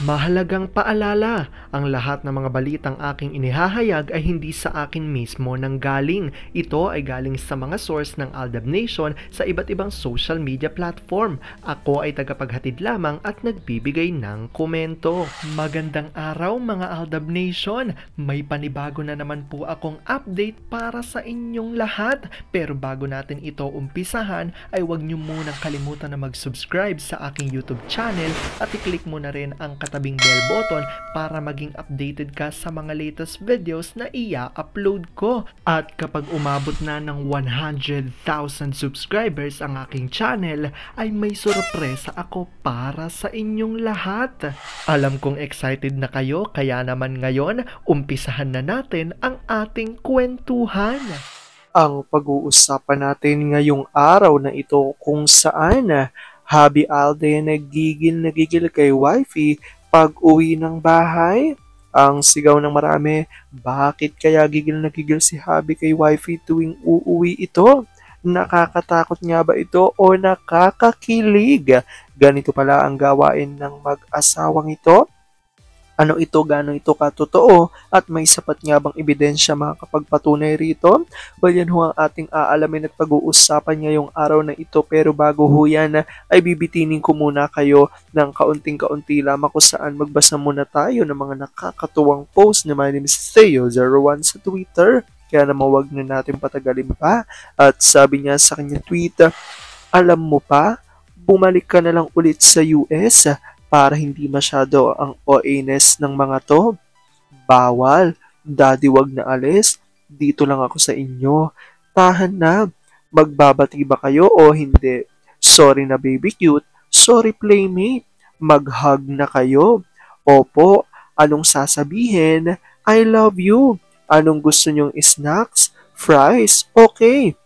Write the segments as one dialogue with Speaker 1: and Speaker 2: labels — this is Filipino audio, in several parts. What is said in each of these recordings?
Speaker 1: Mahalagang paalala, ang lahat ng mga balitang aking inihahayag ay hindi sa akin mismo nanggaling. Ito ay galing sa mga source ng Aldab Nation sa iba't ibang social media platform. Ako ay tagapaghatid lamang at nagbibigay ng komento. Magandang araw mga Aldab Nation! May panibago na naman po akong update para sa inyong lahat. Pero bago natin ito umpisahan ay huwag niyo munang kalimutan na mag-subscribe sa aking YouTube channel at i-click mo na rin ang katabing bell button para maging updated ka sa mga latest videos na i-upload ko. At kapag umabot na ng 100,000 subscribers ang aking channel, ay may sorpresa ako para sa inyong lahat. Alam kong excited na kayo, kaya naman ngayon, umpisahan na natin ang ating kwentuhan.
Speaker 2: Ang pag-uusapan natin ngayong araw na ito kung saan Habi Alden nagigil kay wifey pag uwi ng bahay. Ang sigaw ng marami, bakit kaya gigil na gigil si Habi kay wifey tuwing uuwi ito? Nakakatakot nga ba ito o nakakakilig? Ganito pala ang gawain ng mag-asawang ito. Ano ito, gaano ito katotoo, at may sapat nga bang ebidensya makakapagpatunay rito? Well, yan ho ang ating aalamin at pag-uusapan ngayong araw na ito. Pero bago ho yan, ay bibitinin ko muna kayo ng kaunting-kaunti lamang kung saan magbasa muna tayo ng mga nakakatuwang post ni My name is Theo01 sa Twitter. Kaya naman wag na natin patagalin pa. At sabi niya sa kanya tweet, alam mo pa, bumalik ka na lang ulit sa US para hindi masyado ang OA-ness ng mga to. Bawal. Daddy, wag na alis. Dito lang ako sa inyo. Tahan na. Magbabati ba kayo o hindi? Sorry na baby cute. Sorry playmate. Mag-hug na kayo. Opo. Anong sasabihin? I love you. Anong gusto nyong snacks? Fries? Okay.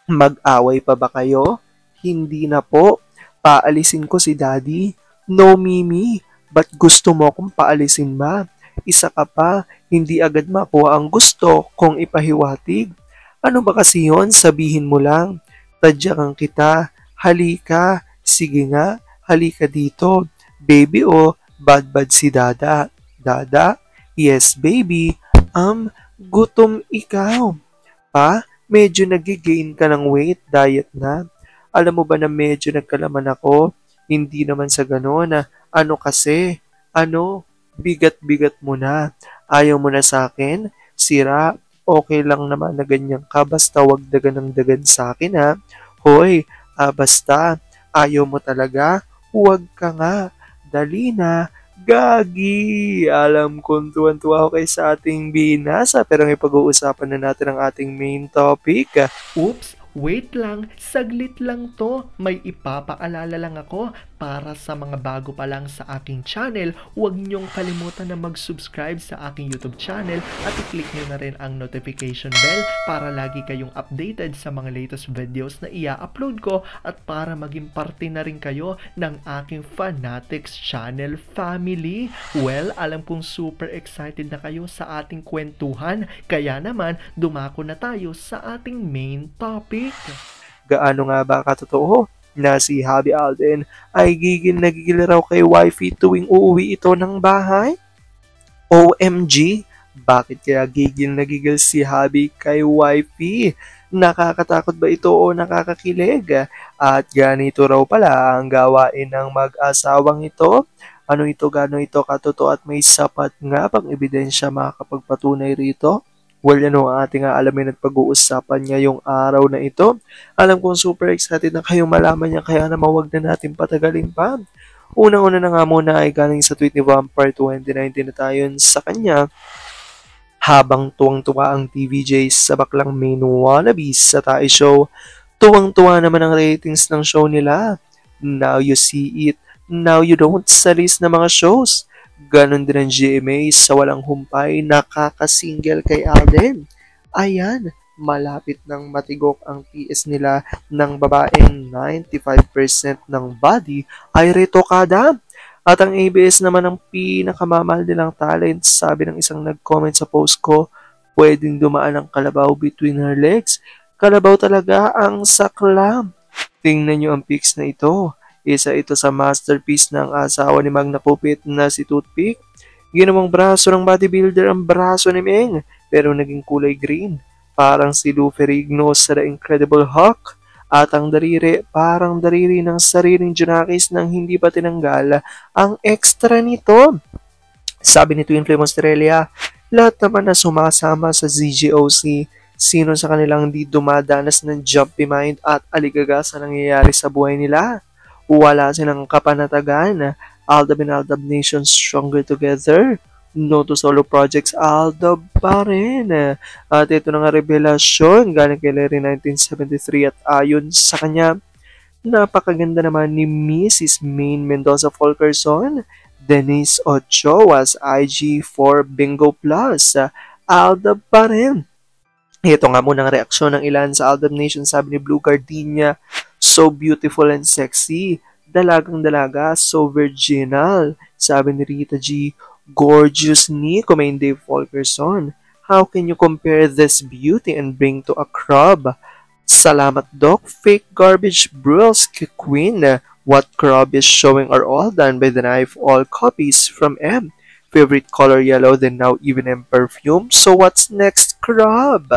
Speaker 2: Mag-away pa ba kayo? Hindi na po. Paalisin ko si daddy. No, Mimi. Ba't gusto mo akong paalisin, ma? Isa ka pa, hindi agad makuha ang gusto kung ipahiwatig. Ano ba kasi yon? Sabihin mo lang. Tadyakan kita. Halika. Sige nga, halika dito. Baby bad si Dada. Dada? Yes, baby. Gutom ikaw. Pa, medyo nagigain ka ng weight, diet na. Alam mo ba na medyo nagkalaman ako? Hindi naman sa gano'n ano kasi, bigat-bigat mo na. Ayaw mo na sa akin? Sira, okay lang naman na ganyan ka, basta wag dagan ng dagan sa akin Hoy, basta, ayaw mo talaga? Huwag ka nga. Dali na. Gagi! Alam kong tuwan-tuwa ako kay sa ating binasa, pero may pag-uusapan na natin ang ating main topic.
Speaker 1: Oops! Wait lang, saglit lang to. May ipapaalala lang ako para sa mga bago pa lang sa aking channel. Huwag niyong kalimutan na mag-subscribe sa aking YouTube channel at i-click niyo na rin ang notification bell para lagi kayong updated sa mga latest videos na i-upload ko at para maging parte na rin kayo ng aking Fanatics channel family. Well, alam kong super excited na kayo sa ating kwentuhan, kaya naman dumako na tayo sa ating main topic.
Speaker 2: Gaano nga ba katotoo na si Habi Alden ay gigil na gigil raw kay wifey tuwing uuwi ito ng bahay? OMG! Bakit kaya gigil na gigil si Habi kay wifey? Nakakatakot ba ito o nakakakilig? At ganito raw pala ang gawain ng mag-asawang ito. Ano ito, gaano ito katotoo at may sapat nga bang ebidensya makakapagpatunay rito? Well, yan ang ating aalamin at pag-uusapan ngayong araw na ito. Alam kong super excited na kayong malaman niya, kaya naman wag na natin patagalin pa. Unang-una na nga muna ay galing sa tweet ni Vampire 2019 na tayo sa kanya. Habang tuwang-tuwa ang TVJ sa baklang main wannabes sa Tae Show, tuwang-tuwa naman ang ratings ng show nila. Now you see it, now you don't, sa list ng mga shows. Ganon din ang GMA sa walang humpay, nakaka-single kay Alden. Ayan, malapit ng matigok ang PS nila ng babaeng 95% ng body ay retokada. At ang ABS naman ang pinakamamahal nilang talent, sabi ng isang nag-comment sa post ko, pwedeng dumaan ang kalabaw between her legs. Kalabaw talaga ang saklam. Tingnan nyo ang pics na ito. Isa ito sa masterpiece ng asawa ni Magna Cupid na si Toothpick. Ginawang braso ng bodybuilder ang braso ni Meng, pero naging kulay green. Parang si Lou Ferrigno sa The Incredible Hulk. At ang dariri, parang dariri ng sariling Junakis nang hindi pa tinanggal ang extra nito. Sabi ni Twin Flame Australia, lahat naman na sumasama sa ZGOC, sino sa kanilang di dumadanas ng jumpy mind at aligaga sa nangyayari sa buhay nila? Wala silang kapanatagan. Aldab and Aldab Nation stronger together. No to solo projects, Aldab pa rin. At ito na nga revelasyon galing kay Larry 1973 at ayon sa kanya, napakaganda naman ni Mrs. Maine Mendoza Fulkerson, Denise Ochoa's IG for Bingo Plus. Aldab pa rin. Ito nga muna ang reaksyon ng ilan sa Aldab Nation, sabi ni Blue Gardenia, so beautiful and sexy. Dalagang dalaga, so virginal. Sabi ni Rita G, gorgeous ni Kumain Dave Fulkerson. How can you compare this beauty and bring to a crab? Salamat Doc, fake garbage bros Queen. What crab is showing are all done by the knife, all copies from M. Favorite color yellow, then now even M perfume. So what's next, crab?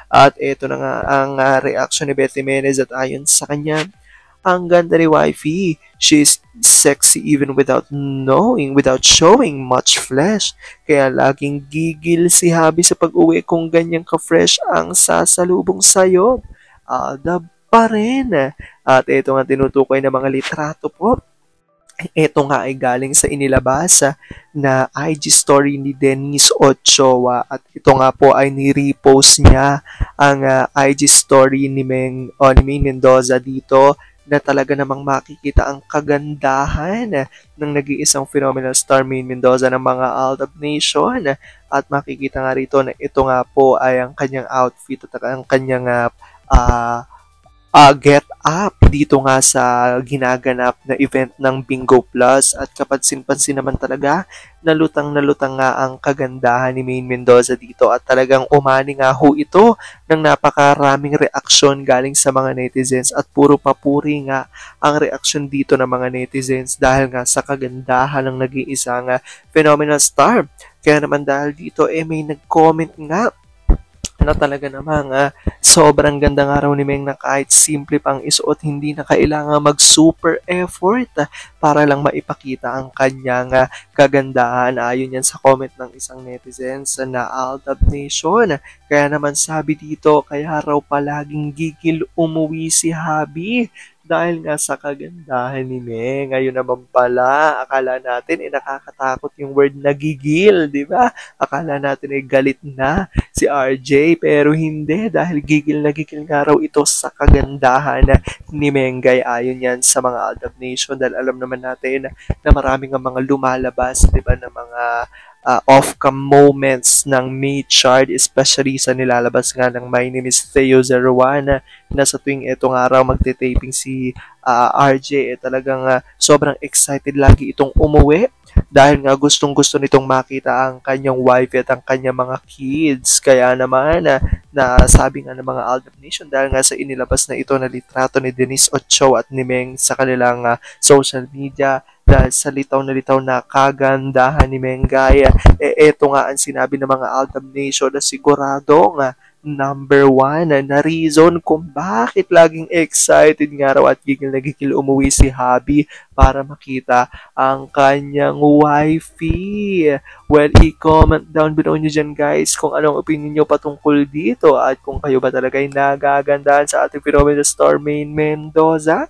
Speaker 2: At ito na nga ang reaction ni Betty Menez at ayon sa kanya, ang ganda ni wifey. She's sexy even without showing much flesh. Kaya laging gigil si Habi sa pag-uwi kung ganyang ka-fresh ang sasalubong sa'yo. Aldab pa rin. At ito nga tinutukoy ng mga litrato po. Ito nga ay galing sa inilabas na IG story ni Denise Ochoa at ito nga po ay ni-repost niya ang IG story ni Maine Mendoza dito na talaga namang makikita ang kagandahan ng nag-iisang phenomenal star Maine Mendoza ng mga Aldab Nation at makikita nga rito na ito nga po ay ang kanyang outfit at ang kanyang get up dito nga sa ginaganap na event ng Bingo Plus at kapansin-pansin naman talaga nalutang nga ang kagandahan ni Maine Mendoza dito at talagang umani nga ho ito ng napakaraming reaksyon galing sa mga netizens at puro papuri nga ang reaksyon dito ng mga netizens dahil nga sa kagandahan ng nag-iisang phenomenal star. Kaya naman dahil dito may nag-comment nga na talaga namang sobrang ganda nga raw ni Meng na kahit simple pang isuot, hindi na kailangan mag-super effort para lang maipakita ang kanyang kagandahan. Ayon yan sa comment ng isang netizens na Aldab Nation. Kaya naman sabi dito, kaya raw palaging gigil umuwi si Habi dahil nga sa kagandahan ni Meng. Ngayon naman pala, akala natin nakakatakot yung word na gigil, di ba? Akala natin galit na si RJ, pero hindi dahil gigil na gigil nga raw ito sa kagandahan ni Mengay. Ayon yan sa mga Aldab Nation dahil alam naman natin na maraming ang mga lumalabas, di ba, na mga off-cam moments ng May chart, especially sa nilalabas nga ng My Name is Theo01 na sa tuwing etong araw magte-taping si RJ, talagang sobrang excited lagi itong umuwi dahil nga gustong-gusto nitong makita ang kanyang wife at ang kanyang mga kids. Kaya naman na sabi nga ng mga Aldab Nation dahil nga sa inilabas na ito na litrato ni Denise Ochoa at ni Meng sa kanilang social media, dahil sa litaw na kagandahan ni Mengay, eto nga ang sinabi ng mga Aldab Nation na siguradong number 1 na reason kung bakit laging excited nga raw at gigil na gigil umuwi si Habi para makita ang kanyang wifey. Well, i-comment down below nyo dyan guys kung anong opinion nyo patungkol dito at kung kayo ba talaga ay nagagandahan sa ating phenomenal star Maine Mendoza.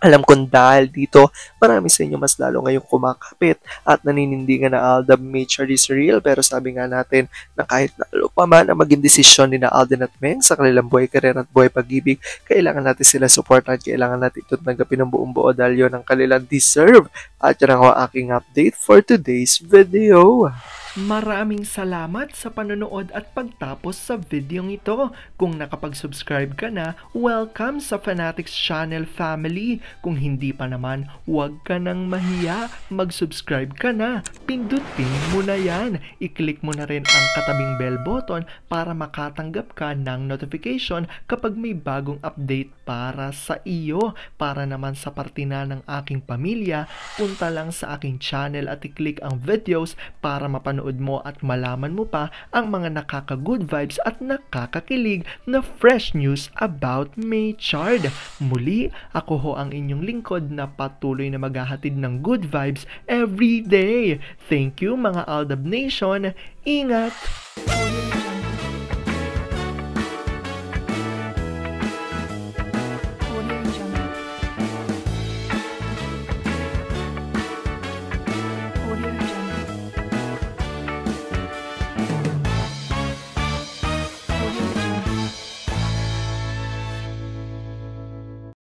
Speaker 2: Alam kong dahil dito, marami sa inyo mas lalo ngayong kumakapit at naninindigan na Aldab Nature is real. Pero sabi nga natin na kahit lalo pa man ang maging desisyon ni na Alden at Meng sa kanilang buhay karera at buhay pag-ibig, kailangan natin sila supportan, kailangan natin ito tanggapin ng buong buo dahil yun ang kanilang deserve. At yun ang aking update for today's video.
Speaker 1: Maraming salamat sa panonood at pagtapos sa videong ito. Kung nakapag-subscribe ka na, welcome sa Fanatics Channel family. Kung hindi pa naman, huwag ka nang mahiya. Mag-subscribe ka na. Pindutin mo na yan. I-click mo na rin ang katabing bell button para makatanggap ka ng notification kapag may bagong update para sa iyo. Para naman sa parte na ng aking pamilya, punta lang sa aking channel at i-click ang videos para mapanood mo at malaman mo pa ang mga nakaka-good vibes at nakakakilig na fresh news about Maychard. Muli, ako ho ang inyong lingkod na patuloy na maghahatid ng good vibes every day. Thank you mga Aldab Nation. Ingat!